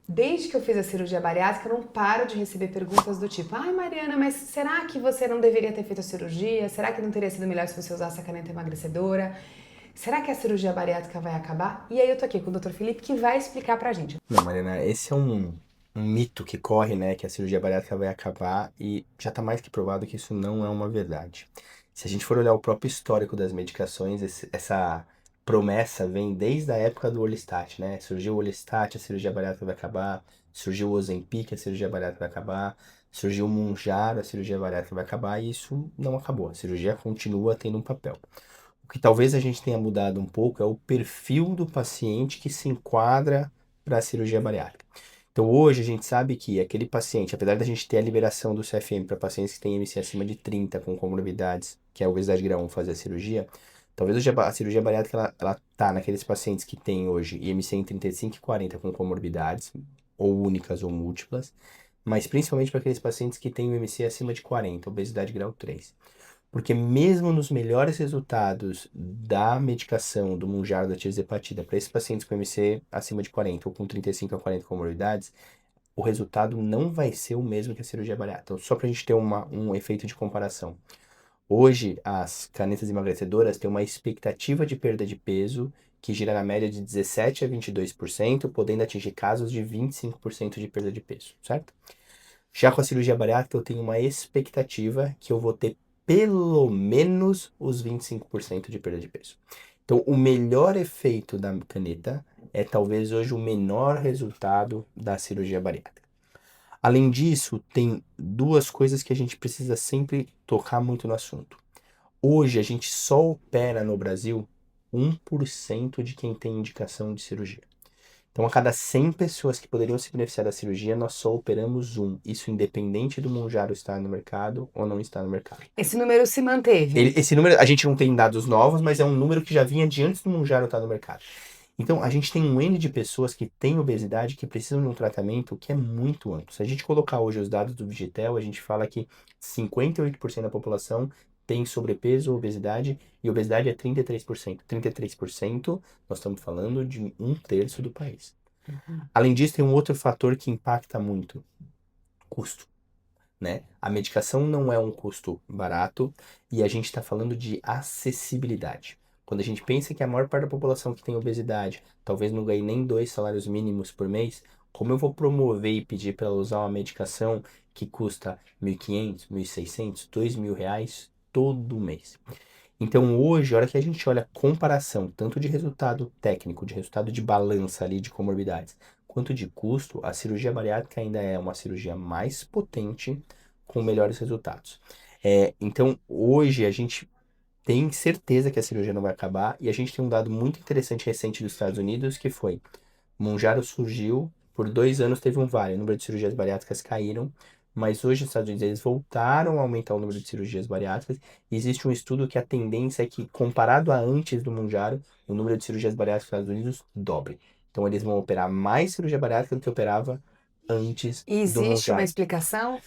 Desde que eu fiz a cirurgia bariátrica, eu não paro de receber perguntas do tipo: ai, Mariana, mas será que você não deveria ter feito a cirurgia? Será que não teria sido melhor se você usasse a caneta emagrecedora? Será que a cirurgia bariátrica vai acabar? E aí eu tô aqui com o Dr. Felipe que vai explicar pra gente. Não, Mariana, esse é um mito que corre, né? Que a cirurgia bariátrica vai acabar e já está mais que provado que isso não é uma verdade. Se a gente for olhar o próprio histórico das medicações, essa promessa vem desde a época do Orlistat, né? Surgiu o Orlistat, a cirurgia bariátrica vai acabar. Surgiu o Ozempic, a cirurgia bariátrica vai acabar. Surgiu o Mounjaro, a cirurgia bariátrica vai acabar. E isso não acabou. A cirurgia continua tendo um papel. O que talvez a gente tenha mudado um pouco é o perfil do paciente que se enquadra para a cirurgia bariátrica. Então hoje a gente sabe que aquele paciente, apesar da gente ter a liberação do CFM para pacientes que têm IMC acima de 30 com comorbidades, que é a obesidade grau 1 fazer a cirurgia, talvez hoje a cirurgia bariátrica ela tá naqueles pacientes que têm hoje IMC em 35 e 40 com comorbidades, ou únicas ou múltiplas, mas principalmente para aqueles pacientes que têm o IMC acima de 40, obesidade grau 3. Porque mesmo nos melhores resultados da medicação do Mounjaro da tirzepatida para esses pacientes com MC acima de 40 ou com 35 a 40 comorbidades, o resultado não vai ser o mesmo que a cirurgia bariátrica. Então, só para a gente ter um efeito de comparação. Hoje, as canetas emagrecedoras têm uma expectativa de perda de peso que gira na média de 17 a 22%, podendo atingir casos de 25% de perda de peso, certo? Já com a cirurgia bariátrica, eu tenho uma expectativa que eu vou ter pelo menos os 25% de perda de peso. Então, o melhor efeito da caneta é talvez hoje o menor resultado da cirurgia bariátrica. Além disso, tem duas coisas que a gente precisa sempre tocar muito no assunto. Hoje, a gente só opera no Brasil 1% de quem tem indicação de cirurgia. Então, a cada 100 pessoas que poderiam se beneficiar da cirurgia, nós só operamos um. Isso independente do Mounjaro estar no mercado ou não estar no mercado. Esse número se manteve. Esse número, a gente não tem dados novos, mas é um número que já vinha de antes do Mounjaro estar no mercado. Então, a gente tem um N de pessoas que têm obesidade que precisam de um tratamento que é muito amplo. Se a gente colocar hoje os dados do Vigitel, a gente fala que 58% da população tem sobrepeso ou obesidade, e obesidade é 33%. 33%, nós estamos falando de um terço do país. Além disso, tem um outro fator que impacta muito: custo, né? A medicação não é um custo barato e a gente está falando de acessibilidade. Quando a gente pensa que a maior parte da população que tem obesidade talvez não ganhe nem 2 salários mínimos por mês, como eu vou promover e pedir para ela usar uma medicação que custa 1.500, 1.600, R$ 2.000 todo mês? Então hoje, a hora que a gente olha a comparação, tanto de resultado técnico, de resultado de balança ali de comorbidades, quanto de custo, a cirurgia bariátrica ainda é uma cirurgia mais potente, com melhores resultados. Então hoje a gente tem certeza que a cirurgia não vai acabar, e a gente tem um dado muito interessante recente dos Estados Unidos, que foi: Mounjaro surgiu, por 2 anos teve um vale, o número de cirurgias bariátricas caíram, mas hoje os Estados Unidos eles voltaram a aumentar o número de cirurgias bariátricas, e existe um estudo que a tendência é que, comparado a antes do Mounjaro, o número de cirurgias bariátricas nos Estados Unidos dobre. Então eles vão operar mais cirurgia bariátrica do que operava antes do Existe uma Mounjaro. explicação?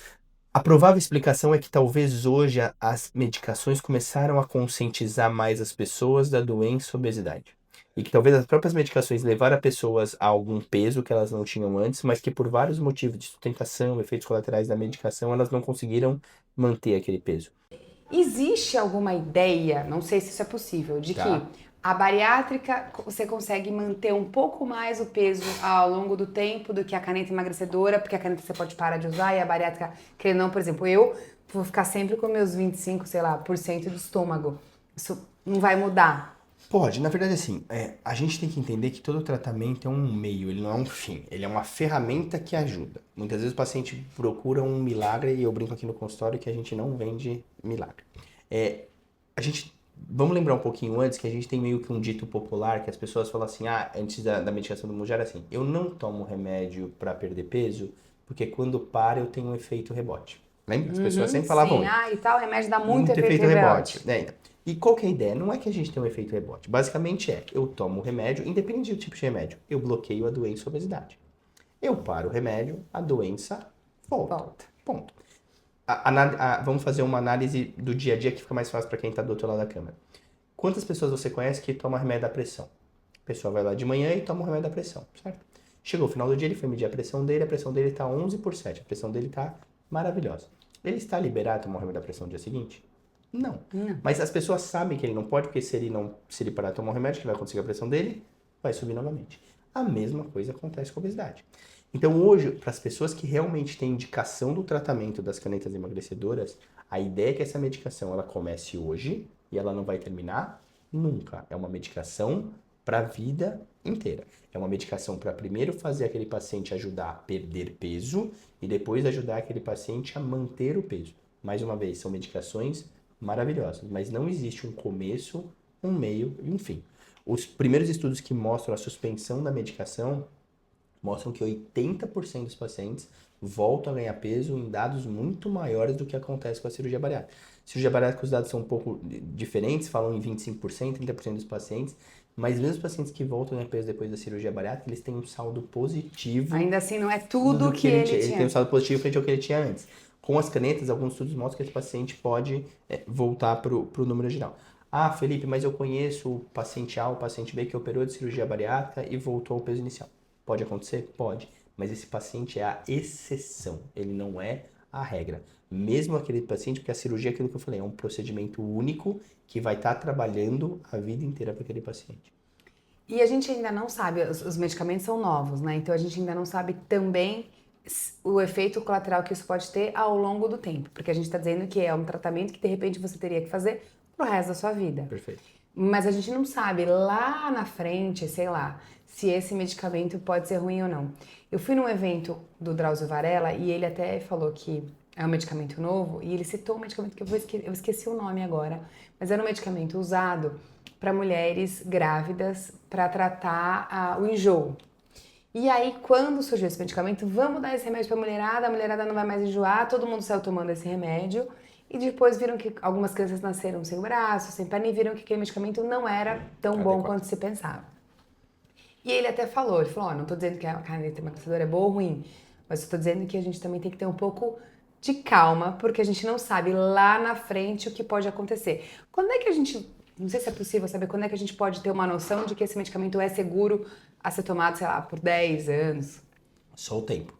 A provável explicação é que talvez hoje as medicações começaram a conscientizar mais as pessoas da doença obesidade. E que talvez as próprias medicações levaram a pessoas a algum peso que elas não tinham antes, mas que por vários motivos de sustentação, efeitos colaterais da medicação, elas não conseguiram manter aquele peso. Existe alguma ideia, não sei se isso é possível, de que Tá? a bariátrica você consegue manter um pouco mais o peso ao longo do tempo do que a caneta emagrecedora, porque a caneta você pode parar de usar e a bariátrica, querendo ou não, por exemplo, eu vou ficar sempre com meus 25, sei lá, por cento do estômago. Isso não vai mudar. Pode, na verdade, assim, a gente tem que entender que todo tratamento é um meio, ele não é um fim, ele é uma ferramenta que ajuda. Muitas vezes o paciente procura um milagre, e eu brinco aqui no consultório que a gente não vende milagre. É, a gente, vamos lembrar um pouquinho antes que a gente tem meio que um dito popular que as pessoas falam assim: ah, antes da medicação do Mounjaro, assim, eu não tomo remédio para perder peso, porque quando para eu tenho um efeito rebote. Lembra? As pessoas Uhum, sempre falavam sim. isso. Ah, e tal, remédio dá muito Muito efeito efeito rebote, rebote. né? Então. E qual que é a ideia? Não é que a gente tem um efeito rebote. Basicamente eu tomo o remédio, independente do tipo de remédio, eu bloqueio a doença ou obesidade. Eu paro o remédio, a doença volta. Volta. Ponto. Vamos fazer uma análise do dia a dia que fica mais fácil para quem está do outro lado da câmera. Quantas pessoas você conhece que toma remédio da pressão? A pessoa vai lá de manhã e toma o remédio da pressão, certo? Chegou o final do dia, ele foi medir a pressão dele tá 11/7, a pressão dele tá maravilhosa. Ele está liberado a tomar o remédio da pressão no dia seguinte? Não. Não. Mas as pessoas sabem que ele não pode, porque se ele parar de tomar o remédio, que vai conseguir a pressão dele, vai subir novamente. A mesma coisa acontece com a obesidade. Então hoje, para as pessoas que realmente têm indicação do tratamento das canetas emagrecedoras, a ideia é que essa medicação ela comece hoje e ela não vai terminar nunca. É uma medicação para a vida inteira. É uma medicação para primeiro fazer aquele paciente ajudar a perder peso e depois ajudar aquele paciente a manter o peso. Mais uma vez, são medicações maravilhosas, mas não existe um começo, um meio e um fim. Os primeiros estudos que mostram a suspensão da medicação mostram que 80% dos pacientes voltam a ganhar peso em dados muito maiores do que acontece com a cirurgia bariátrica. Cirurgia bariátrica, os dados são um pouco diferentes, falam em 25%, 30% dos pacientes, mas mesmo os pacientes que voltam a ganhar peso depois da cirurgia bariátrica, eles têm um saldo positivo. Ainda assim, não é tudo que ele tinha. Ele tem um saldo positivo frente ao que ele tinha antes. Com as canetas, alguns estudos mostram que esse paciente pode voltar para o número original. Ah, Felipe, mas eu conheço o paciente A, o paciente B que operou de cirurgia bariátrica e voltou ao peso inicial. Pode acontecer? Pode. Mas esse paciente é a exceção, ele não é a regra. Mesmo aquele paciente, porque a cirurgia, aquilo que eu falei, é um procedimento único que vai estar trabalhando a vida inteira para aquele paciente. E a gente ainda não sabe, os medicamentos são novos, né? Então a gente ainda não sabe também o efeito colateral que isso pode ter ao longo do tempo. Porque a gente está dizendo que é um tratamento que de repente você teria que fazer pro resto da sua vida. Perfeito. Mas a gente não sabe lá na frente, sei lá, se esse medicamento pode ser ruim ou não. Eu fui num evento do Drauzio Varella e ele até falou que é um medicamento novo e ele citou um medicamento que eu esqueci o nome agora, mas era um medicamento usado para mulheres grávidas para tratar o enjoo. E aí, quando surgiu esse medicamento, vamos dar esse remédio pra mulherada, a mulherada não vai mais enjoar, todo mundo saiu tomando esse remédio. E depois viram que algumas crianças nasceram sem braço, sem perna, e viram que aquele medicamento não era tão bom quanto se pensava. E ele até falou, não tô dizendo que a caneta emagrecedora é boa ou ruim, mas eu tô dizendo que a gente também tem que ter um pouco de calma, porque a gente não sabe lá na frente o que pode acontecer. Quando é que a gente, não sei se é possível saber, quando é que a gente pode ter uma noção de que esse medicamento é seguro a ser tomado, sei lá, por 10 anos? Só o tempo.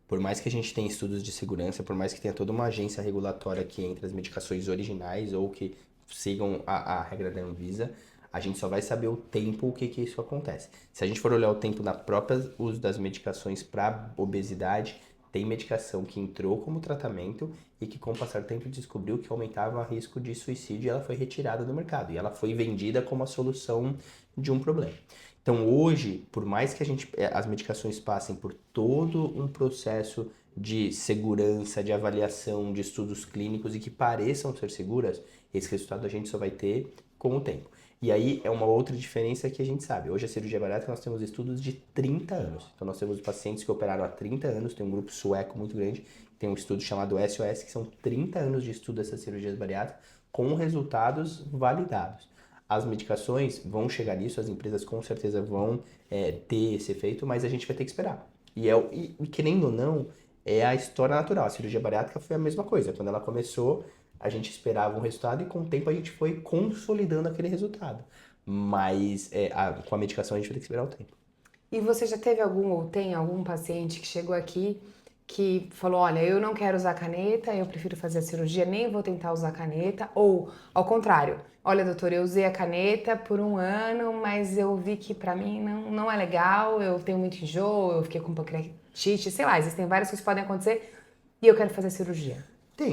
Por mais que a gente tenha estudos de segurança, por mais que tenha toda uma agência regulatória que entre as medicações originais ou que sigam a regra da Anvisa, a gente só vai saber o tempo o que isso acontece. Se a gente for olhar o tempo na própria uso das medicações para obesidade, tem medicação que entrou como tratamento e que com o passar do tempo descobriu que aumentava o risco de suicídio e ela foi retirada do mercado. E ela foi vendida como a solução de um problema. Então hoje, por mais que as medicações passem por todo um processo de segurança, de avaliação, de estudos clínicos e que pareçam ser seguras, esse resultado a gente só vai ter com o tempo. E aí é uma outra diferença que a gente sabe. Hoje a cirurgia bariátrica nós temos estudos de 30 anos. Então nós temos pacientes que operaram há 30 anos, tem um grupo sueco muito grande, tem um estudo chamado SOS, que são 30 anos de estudo dessas cirurgias bariátricas com resultados validados. As medicações vão chegar nisso, as empresas com certeza vão ter esse efeito, mas a gente vai ter que esperar. E querendo ou não, é a história natural. A cirurgia bariátrica foi a mesma coisa. Quando ela começou, a gente esperava um resultado e com o tempo a gente foi consolidando aquele resultado. Mas com a medicação a gente vai ter que esperar o tempo. E você já teve ou tem algum paciente que chegou aqui que falou, olha, eu não quero usar caneta, eu prefiro fazer a cirurgia, nem vou tentar usar caneta, ou ao contrário, olha, doutor, eu usei a caneta por 1 ano, mas eu vi que pra mim não é legal, eu tenho muito enjoo, eu fiquei com pancreatite, sei lá, existem várias coisas que podem acontecer e eu quero fazer a cirurgia.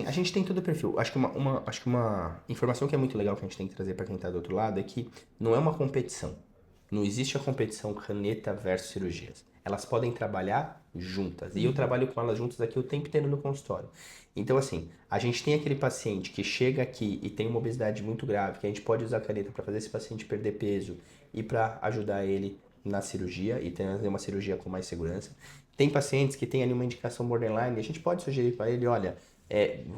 A gente tem todo o perfil. Acho que uma informação que é muito legal que a gente tem que trazer para quem tá do outro lado é que não é uma competição. Não existe a competição caneta versus cirurgias. Elas podem trabalhar juntas. E eu trabalho com elas juntas aqui o tempo inteiro no consultório. Então, assim, a gente tem aquele paciente que chega aqui e tem uma obesidade muito grave, que a gente pode usar a caneta para fazer esse paciente perder peso e para ajudar ele na cirurgia e ter uma cirurgia com mais segurança. Tem pacientes que têm ali uma indicação borderline e a gente pode sugerir para ele, olha,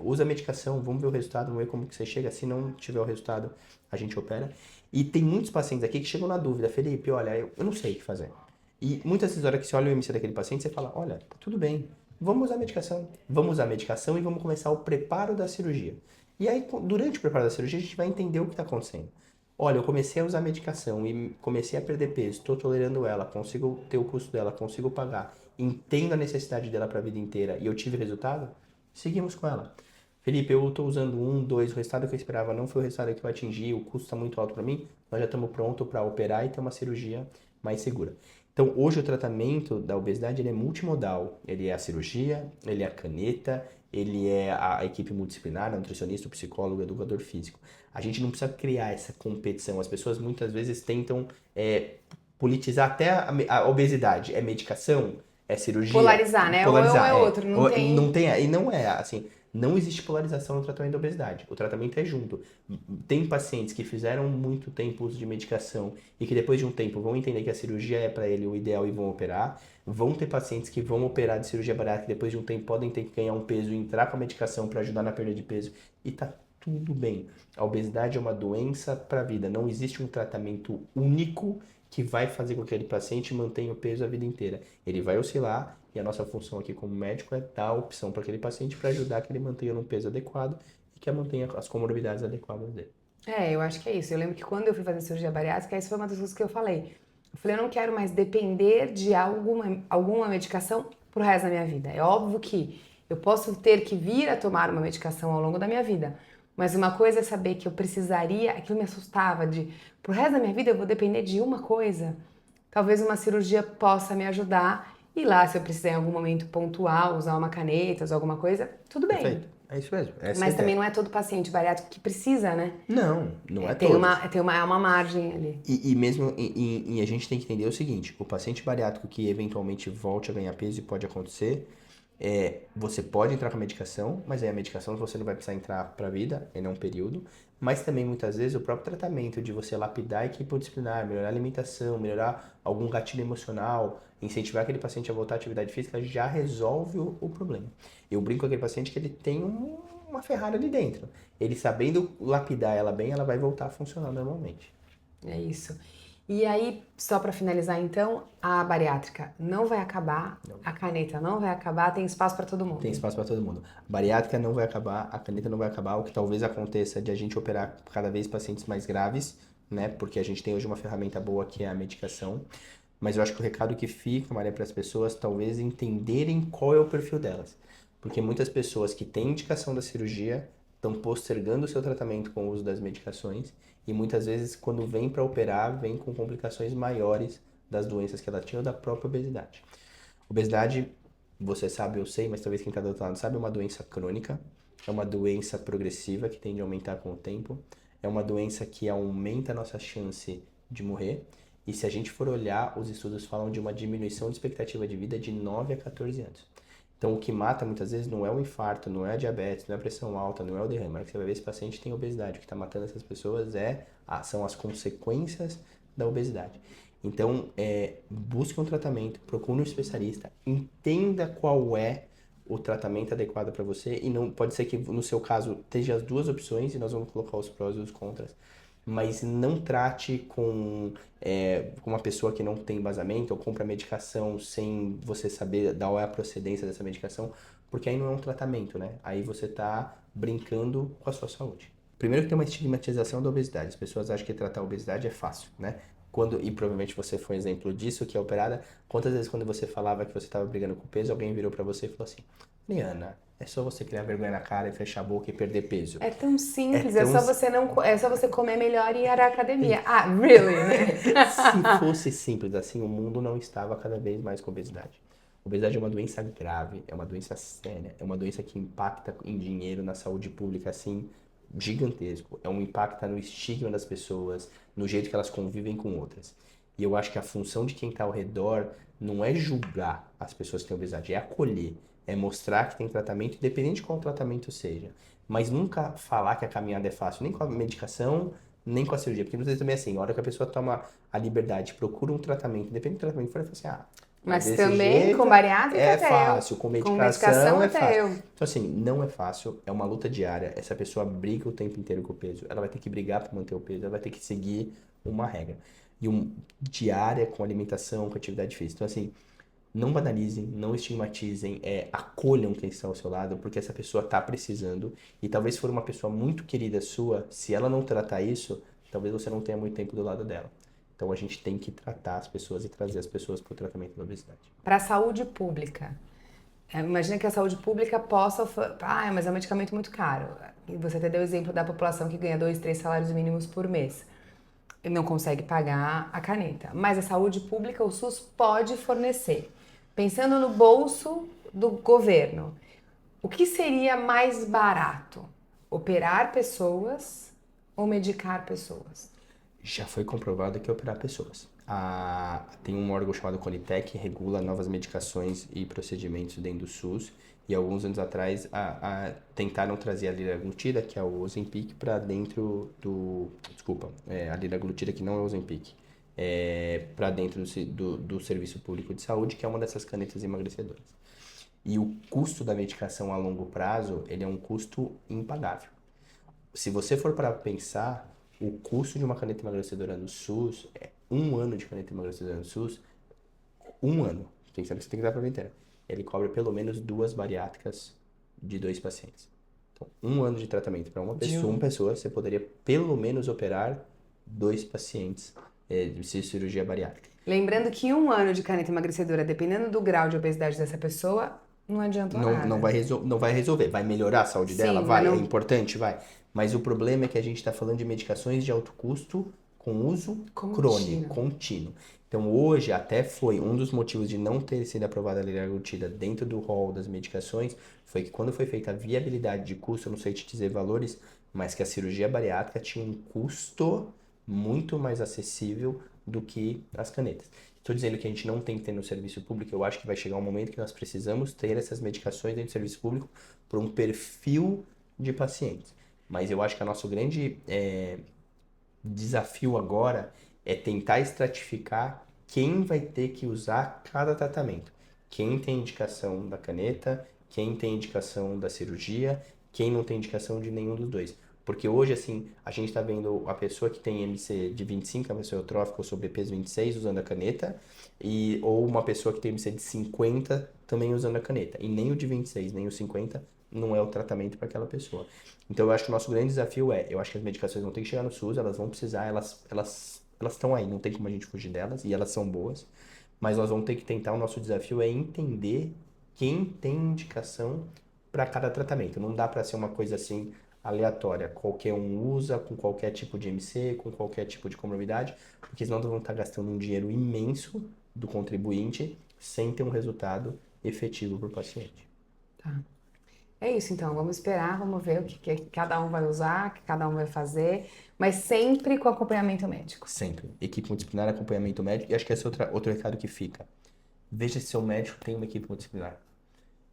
usa a medicação, vamos ver o resultado, vamos ver como que você chega. Se não tiver o resultado, a gente opera. E tem muitos pacientes aqui que chegam na dúvida, Felipe, olha, eu não sei o que fazer. E muitas vezes, na hora que você olha o IMC daquele paciente, você fala, olha, tá tudo bem, vamos usar a medicação. Vamos usar a medicação e vamos começar o preparo da cirurgia. E aí, durante o preparo da cirurgia, a gente vai entender o que está acontecendo. olha, eu comecei a usar medicação e comecei a perder peso, estou tolerando ela, consigo ter o custo dela, consigo pagar, entendo a necessidade dela para a vida inteira e eu tive resultado, seguimos com ela. Felipe, eu estou usando um, dois, o resultado que eu esperava não foi o resultado que eu atingi, o custo está muito alto para mim, nós já estamos prontos para operar e ter uma cirurgia mais segura. Então, hoje o tratamento da obesidade ele é multimodal. Ele é a cirurgia, ele é a caneta, ele é a equipe multidisciplinar, o nutricionista, o psicólogo, o educador físico. A gente não precisa criar essa competição. As pessoas muitas vezes tentam politizar até a obesidade. É medicação? É cirurgia? Polarizar, né? Ou é um Polarizar, é outro, não Não tem. tem, e não é assim. Não existe polarização no tratamento da obesidade. O tratamento é junto. Tem pacientes que fizeram muito tempo uso de medicação e que depois de um tempo vão entender que a cirurgia é para ele o ideal e vão operar. Vão ter pacientes que vão operar de cirurgia bariátrica e depois de um tempo podem ter que ganhar um peso e entrar com a medicação para ajudar na perda de peso. E tá tudo bem. A obesidade é uma doença para a vida. Não existe um tratamento único que vai fazer com que aquele paciente mantenha o peso a vida inteira. Ele vai oscilar e a nossa função aqui como médico é dar a opção para aquele paciente para ajudar que ele mantenha um peso adequado e que mantenha as comorbidades adequadas dele. Eu acho que é isso. Eu lembro que quando eu fui fazer cirurgia bariátrica, essa foi uma das coisas que eu falei. Eu falei, eu não quero mais depender de alguma medicação pro resto da minha vida. É óbvio que eu posso ter que vir a tomar uma medicação ao longo da minha vida. Mas uma coisa é saber que eu precisaria, aquilo me assustava de, pro resto da minha vida eu vou depender de uma coisa. Talvez uma cirurgia possa me ajudar. E lá, se eu precisar em algum momento pontual, usar uma caneta, usar alguma coisa, tudo bem. Perfeito. É isso mesmo. Essa é a Mas ideia. também não é todo paciente bariátrico que precisa, né? Não, não é Tem todos. uma margem ali. E mesmo a gente tem que entender o seguinte, o paciente bariátrico que eventualmente volte a ganhar peso e pode acontecer, você pode entrar com a medicação, mas aí a medicação você não vai precisar entrar para a vida, ele é um período, mas também muitas vezes o próprio tratamento de você lapidar a equipe multidisciplinar, melhorar a alimentação, melhorar algum gatilho emocional, incentivar aquele paciente a voltar à atividade física já resolve o problema. Eu brinco com aquele paciente que ele tem uma Ferrari ali dentro. Ele sabendo lapidar ela bem, ela vai voltar a funcionar normalmente. É isso. E aí, só para finalizar então, a bariátrica não vai acabar, Não. a caneta não vai acabar, tem espaço para todo mundo. Tem espaço para todo mundo. A bariátrica não vai acabar, a caneta não vai acabar. O que talvez aconteça de a gente operar cada vez pacientes mais graves, né? Porque a gente tem hoje uma ferramenta boa que é a medicação. Mas eu acho que o recado que fica, Maria, para as pessoas talvez entenderem qual é o perfil delas. Porque muitas pessoas que têm indicação da cirurgia estão postergando o seu tratamento com o uso das medicações e muitas vezes quando vem para operar, vem com complicações maiores das doenças que ela tinha ou da própria obesidade. Obesidade, você sabe, eu sei, mas talvez quem está do outro lado sabe, é uma doença crônica, é uma doença progressiva que tende a aumentar com o tempo, é uma doença que aumenta a nossa chance de morrer. E se a gente for olhar, os estudos falam de uma diminuição de expectativa de vida de 9 a 14 anos. Então, o que mata muitas vezes não é o infarto, não é a diabetes, não é a pressão alta, não é o derrame. Na hora que você vai ver esse paciente tem obesidade. O que está matando essas pessoas são as consequências da obesidade. Então, busque um tratamento, procure um especialista, entenda qual é o tratamento adequado para você e não pode ser que no seu caso esteja as duas opções e nós vamos colocar os prós e os contras, mas não trate com uma pessoa que não tem embasamento ou compra medicação sem você saber da qual é a procedência dessa medicação, porque aí não é um tratamento, né? Aí você está brincando com a sua saúde. Primeiro que tem uma estigmatização da obesidade. As pessoas acham que tratar a obesidade é fácil, né? E provavelmente você foi um exemplo disso, que é operada. Quantas vezes quando você falava que você estava brigando com o peso, alguém virou para você e falou assim, Liana, é só você criar vergonha na cara e fechar a boca e perder peso. É tão simples, É é tão só você não, é só você comer melhor e ir à academia. Ah, really, né? Se fosse simples assim, o mundo não estava cada vez mais com obesidade. Obesidade é uma doença grave, é uma doença séria, é uma doença que impacta em dinheiro, na saúde pública, assim, gigantesco. É um impacto no estigma das pessoas, no jeito que elas convivem com outras. E eu acho que a função de quem está ao redor não é julgar as pessoas que têm obesidade, é acolher, é mostrar que tem tratamento, independente de qual tratamento seja. Mas nunca falar que a caminhada é fácil, nem com a medicação, nem com a cirurgia. Porque muitas vezes também é assim, a hora que a pessoa toma a liberdade, procura um tratamento, independente do tratamento que for, ela fala assim, Mas desse também jeito com bariátrica é até fácil, eu. com Com medicação é até fácil. eu. Então assim, não é fácil, é uma luta diária. Essa pessoa briga o tempo inteiro com o peso. Ela vai ter que brigar para manter o peso, ela vai ter que seguir uma regra. E diária com alimentação, com atividade física. Então assim, não banalizem, não estigmatizem, acolham quem está ao seu lado, porque essa pessoa está precisando. E talvez for uma pessoa muito querida sua, se ela não tratar isso, talvez você não tenha muito tempo do lado dela. Então a gente tem que tratar as pessoas e trazer as pessoas para o tratamento da obesidade. Para a saúde pública, imagina que a saúde pública possa... mas é um medicamento muito caro. E você até deu o exemplo da população que ganha 2, 3 salários mínimos por mês. E não consegue pagar a caneta. Mas a saúde pública, o SUS pode fornecer. Pensando no bolso do governo, o que seria mais barato? Operar pessoas ou medicar pessoas? Já foi comprovado que é operar pessoas. Tem um órgão chamado Conitec que regula novas medicações e procedimentos dentro do SUS. E alguns anos atrás tentaram trazer a liraglutida, que é o Ozempic, para dentro do... Desculpa, a liraglutida que não é o Ozempic. Para dentro do Serviço Público de Saúde, que é uma dessas canetas emagrecedoras. E o custo da medicação a longo prazo, ele é um custo impagável. Se você for para pensar, o custo de uma caneta emagrecedora no SUS é 1 ano de caneta emagrecedora no SUS, 1 ano. Pensando que você tem que dar para a inteira. Ele cobre pelo menos 2 bariátricas de 2 pacientes. Então, 1 ano de tratamento para uma pessoa, você poderia pelo menos operar 2 pacientes de cirurgia bariátrica. Lembrando que 1 ano de caneta emagrecedora, dependendo do grau de obesidade dessa pessoa, não adianta nada. Não vai resolver. Vai melhorar a saúde dela? Sim, Vai. mas É não- importante? Vai. Mas o problema é que a gente está falando de medicações de alto custo com uso crônico, contínuo. Então, hoje, até foi um dos motivos de não ter sido aprovada a liraglutida dentro do rol das medicações, foi que quando foi feita a viabilidade de custo, eu não sei te dizer valores, mas que a cirurgia bariátrica tinha um custo muito mais acessível do que as canetas. Estou dizendo que a gente não tem que ter no serviço público, eu acho que vai chegar um momento que nós precisamos ter essas medicações dentro do serviço público para um perfil de pacientes. Mas eu acho que o nosso grande desafio agora é tentar estratificar quem vai ter que usar cada tratamento. Quem tem indicação da caneta, quem tem indicação da cirurgia, quem não tem indicação de nenhum dos dois. Porque hoje, assim, a gente está vendo a pessoa que tem MC de 25, a pessoa eutrófica ou sobrepeso 26, usando a caneta, ou uma pessoa que tem MC de 50 também usando a caneta. E nem o de 26, nem o 50 não é o tratamento para aquela pessoa. Então, eu acho que o nosso grande desafio eu acho que as medicações vão ter que chegar no SUS, elas vão precisar, elas estão aí, não tem como a gente fugir delas, e elas são boas, mas nós vamos ter que tentar, o nosso desafio é entender quem tem indicação para cada tratamento. Não dá para ser uma coisa assim aleatória, qualquer um usa, com qualquer tipo de MC, com qualquer tipo de comorbidade, porque senão nós vamos estar gastando um dinheiro imenso do contribuinte sem ter um resultado efetivo para o paciente. Tá. É isso, então. Vamos esperar, vamos ver o que cada um vai usar, o que cada um vai fazer, mas sempre com acompanhamento médico. Sempre. Equipe multidisciplinar, acompanhamento médico. E acho que esse é outro recado que fica. Veja se seu médico tem uma equipe multidisciplinar.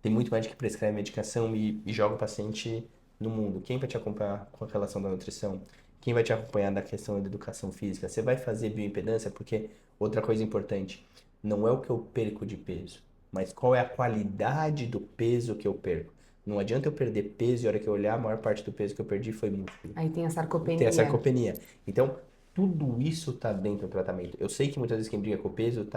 Tem muito médico que prescreve medicação e joga o paciente no mundo. Quem vai te acompanhar com a relação da nutrição? Quem vai te acompanhar da questão da educação física? Você vai fazer bioimpedância? Porque outra coisa importante, não é o que eu perco de peso, mas qual é a qualidade do peso que eu perco. Não adianta eu perder peso e a hora que eu olhar, a maior parte do peso que eu perdi foi músculo. Aí tem a sarcopenia. Tem a sarcopenia. Então, tudo isso tá dentro do tratamento. Eu sei que muitas vezes quem briga com o peso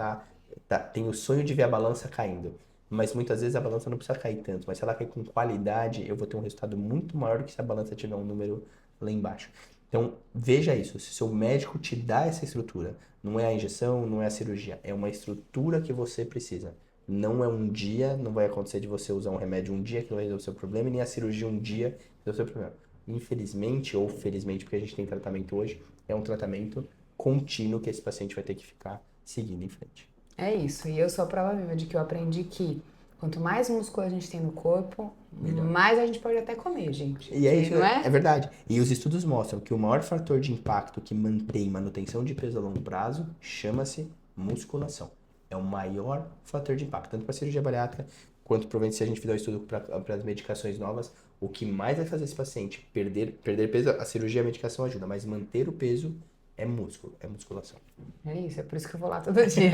tem o sonho de ver a balança caindo. Mas muitas vezes a balança não precisa cair tanto. Mas se ela cair com qualidade, eu vou ter um resultado muito maior do que se a balança tiver um número lá embaixo. Então, veja isso. Se seu médico te dá essa estrutura, não é a injeção, não é a cirurgia, é uma estrutura que você precisa. Não é um dia, não vai acontecer de você usar um remédio um dia que não vai resolver o seu problema, e nem a cirurgia um dia que resolve o seu problema. Infelizmente, ou felizmente, porque a gente tem tratamento hoje, é um tratamento contínuo que esse paciente vai ter que ficar seguindo em frente. É isso. E eu sou a prova viva de que eu aprendi que quanto mais músculo a gente tem no corpo, mais a gente pode até comer, gente. E é isso, não é? É verdade. E os estudos mostram que o maior fator de impacto que mantém manutenção de peso a longo prazo chama-se musculação. É o maior fator de impacto, tanto para a cirurgia bariátrica, quanto provavelmente se a gente fizer o estudo para as medicações novas, o que mais vai fazer esse paciente perder peso, a cirurgia e a medicação ajuda, mas manter o peso é músculo, é musculação. É isso, é por isso que eu vou lá todo dia.